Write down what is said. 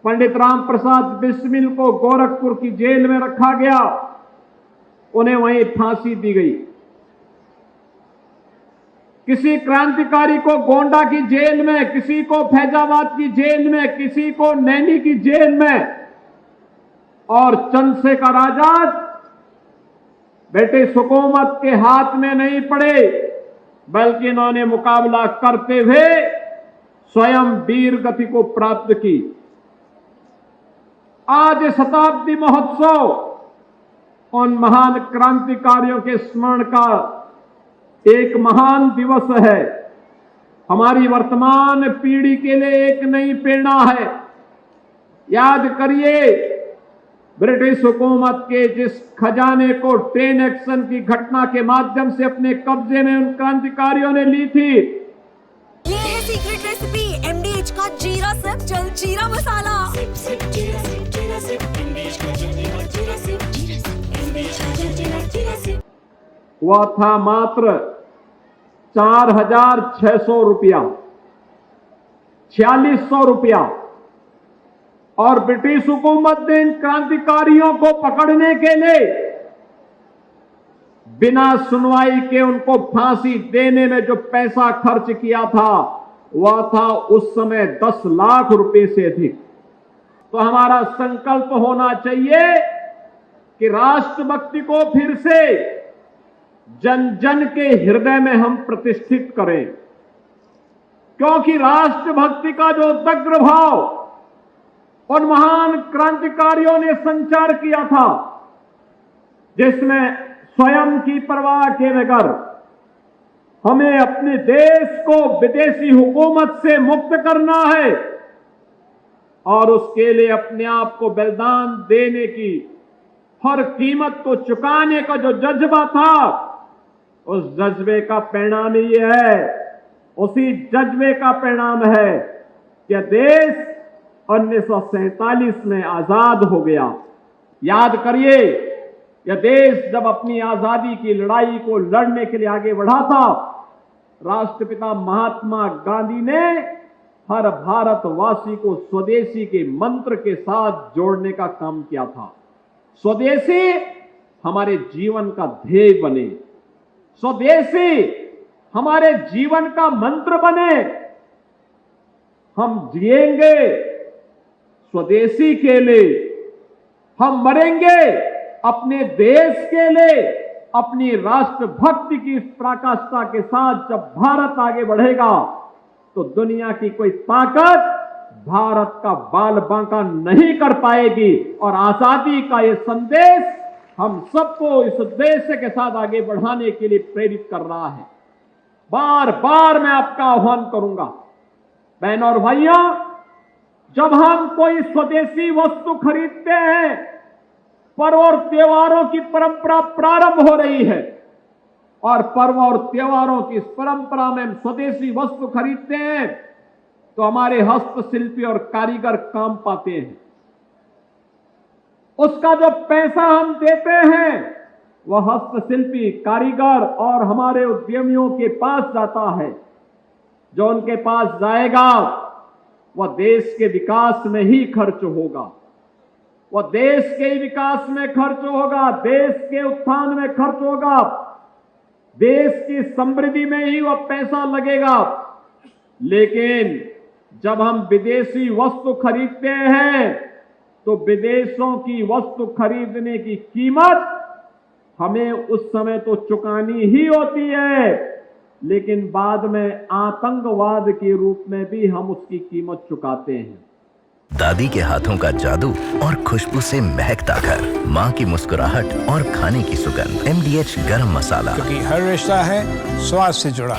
पंडित राम प्रसाद बिस्मिल को गोरखपुर की जेल में रखा गया, उन्हें वहीं फांसी दी गई। किसी क्रांतिकारी को गोंडा की जेल में, किसी को फैजाबाद की जेल में, किसी को नैनी की जेल में, और चंद्रशेखर आजाद ब्रिटिश हुकूमत के हाथ में नहीं पड़े, बल्कि इन्होंने मुकाबला करते हुए स्वयं वीर गति को प्राप्त की। आज शताब्दी महोत्सव उन महान क्रांतिकारियों के स्मरण का एक महान दिवस है। हमारी वर्तमान पीढ़ी के लिए एक नई प्रेरणा है। याद करिए, ब्रिटिश हुकूमत के जिस खजाने को ट्रेन एक्शन की घटना के माध्यम से अपने कब्जे में उन क्रांतिकारियों ने ली थी, ये है सीक्रेट रेसिपी MDH का जीरा सिप जल जीरा मसाला। वह था मात्र 4,600 रुपया, 4,600 रुपया। और ब्रिटिश हुकूमत ने इन क्रांतिकारियों को पकड़ने के लिए बिना सुनवाई के उनको फांसी देने में जो पैसा खर्च किया था, वह था उस समय 10 लाख रुपए से अधिक। तो हमारा संकल्प होना चाहिए कि राष्ट्रभक्ति को फिर से जन जन के हृदय में हम प्रतिष्ठित करें, क्योंकि राष्ट्रभक्ति का जो उदग्र भाव उन महान क्रांतिकारियों ने संचार किया था, जिसमें स्वयं की परवाह के बगैर हमें अपने देश को विदेशी हुकूमत से मुक्त करना है, और उसके लिए अपने आप को बलिदान देने की, हर कीमत को चुकाने का जो जज्बा था, उस जज्बे का परिणाम ही है, उसी जज्बे का परिणाम है कि देश 1947 में आजाद हो गया। याद करिए, यह देश जब अपनी आजादी की लड़ाई को लड़ने के लिए आगे बढ़ा था, राष्ट्रपिता महात्मा गांधी ने हर भारतवासी को स्वदेशी के मंत्र के साथ जोड़ने का काम किया था। स्वदेशी हमारे जीवन का ध्येय बने, स्वदेशी हमारे जीवन का मंत्र बने। हम जिएंगे स्वदेशी के लिए, हम मरेंगे अपने देश के लिए। अपनी राष्ट्रभक्ति की इस पराकाष्ठा के साथ जब भारत आगे बढ़ेगा, तो दुनिया की कोई ताकत भारत का बाल बांका नहीं कर पाएगी। और आजादी का ये संदेश हम सबको इस उद्देश्य के साथ आगे बढ़ाने के लिए प्रेरित कर रहा है। बार बार मैं आपका आह्वान करूंगा, बहनों और भाइयों, जब हम कोई स्वदेशी वस्तु खरीदते हैं, पर्व और त्योहारों की परंपरा प्रारंभ हो रही है, और पर्व और त्योहारों की इस परंपरा में हम स्वदेशी वस्तु खरीदते हैं, तो हमारे हस्तशिल्पी और कारीगर काम पाते हैं। उसका जो पैसा हम देते हैं, वह हस्तशिल्पी, कारीगर और हमारे उद्यमियों के पास जाता है। जो उनके पास जाएगा, वह देश के विकास में ही खर्च होगा, वह देश के विकास में खर्च होगा, देश के उत्थान में खर्च होगा, देश की समृद्धि में ही वह पैसा लगेगा। लेकिन जब हम विदेशी वस्तु खरीदते हैं, तो विदेशों की वस्तु खरीदने की कीमत हमें उस समय तो चुकानी ही होती है, लेकिन बाद में आतंकवाद के रूप में भी हम उसकी कीमत चुकाते हैं। दादी के हाथों का जादू और खुशबू से महकता घर, माँ की मुस्कुराहट और खाने की सुगंध। MDH गरम मसाला, क्योंकि हर रिश्ता है स्वाद से जुड़ा।